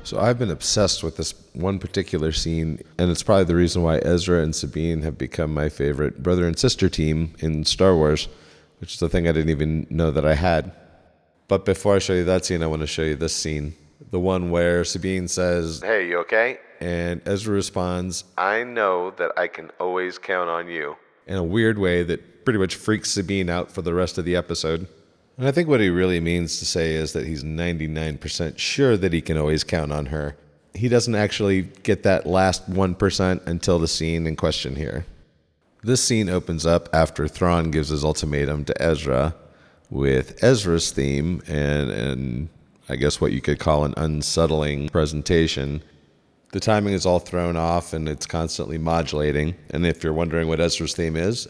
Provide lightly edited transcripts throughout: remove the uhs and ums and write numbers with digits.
So I've been obsessed with this one particular scene, and it's probably the reason why Ezra and Sabine have become my favorite brother and sister team in Star Wars, which is a thing I didn't even know that I had. But before I show you that scene, I want to show you this scene. The one where Sabine says, "Hey, you okay?" And Ezra responds, "I know that I can always count on you." In a weird way that pretty much freaks Sabine out for the rest of the episode. And I think what he really means to say is that he's 99% sure that he can always count on her. He doesn't actually get that last 1% until the scene in question here. This scene opens up after Thrawn gives his ultimatum to Ezra with Ezra's theme and I guess what you could call an unsettling presentation. The timing is all thrown off and it's constantly modulating. And if you're wondering what Ezra's theme is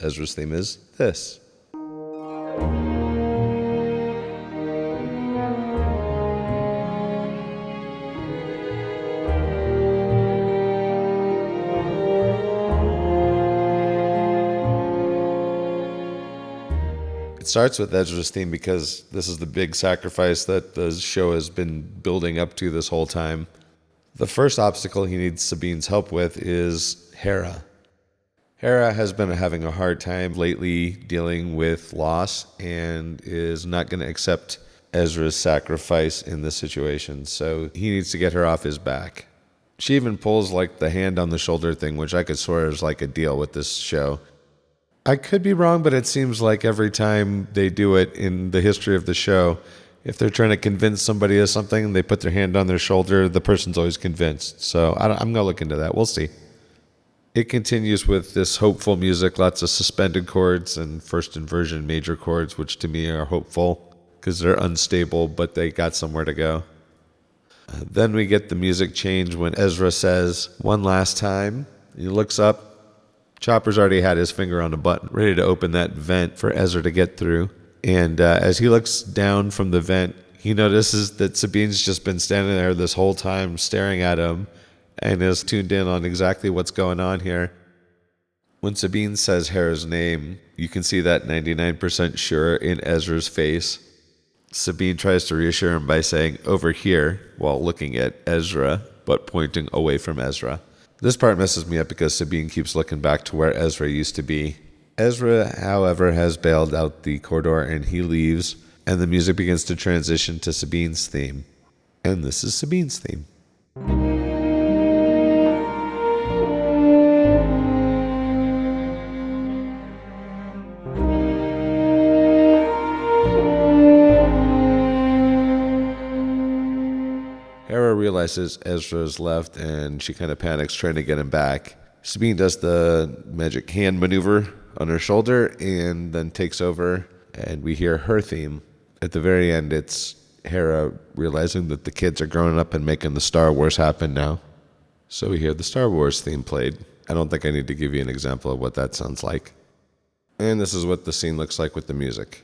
this. It starts with Ezra's theme because this is the big sacrifice that the show has been building up to this whole time. The first obstacle he needs Sabine's help with is Hera. Hera has been having a hard time lately dealing with loss and is not going to accept Ezra's sacrifice in this situation, so he needs to get her off his back. She even pulls like the hand on the shoulder thing, which I could swear is like a deal with this show. I could be wrong, but it seems like every time they do it in the history of the show, if they're trying to convince somebody of something and they put their hand on their shoulder, the person's always convinced. So I'm going to look into that. We'll see. It continues with this hopeful music, lots of suspended chords and first inversion major chords, which to me are hopeful because they're unstable, but they got somewhere to go. Then we get the music change when Ezra says, "One last time." He looks up. Chopper's already had his finger on a button, ready to open that vent for Ezra to get through. And as he looks down from the vent, he notices that Sabine's just been standing there this whole time staring at him and is tuned in on exactly what's going on here. When Sabine says Hera's name, you can see that 99% sure in Ezra's face. Sabine tries to reassure him by saying, "Over here," while looking at Ezra, but pointing away from Ezra. This part messes me up because Sabine keeps looking back to where Ezra used to be. Ezra, however, has bailed out the corridor and he leaves, and the music begins to transition to Sabine's theme. And this is Sabine's theme. Hera realizes Ezra's left and she kind of panics trying to get him back. Sabine does the magic hand maneuver on her shoulder and then takes over and we hear her theme. At the very end, it's Hera realizing that the kids are growing up and making the Star Wars happen now. So we hear the Star Wars theme played. I don't think I need to give you an example of what that sounds like. And this is what the scene looks like with the music.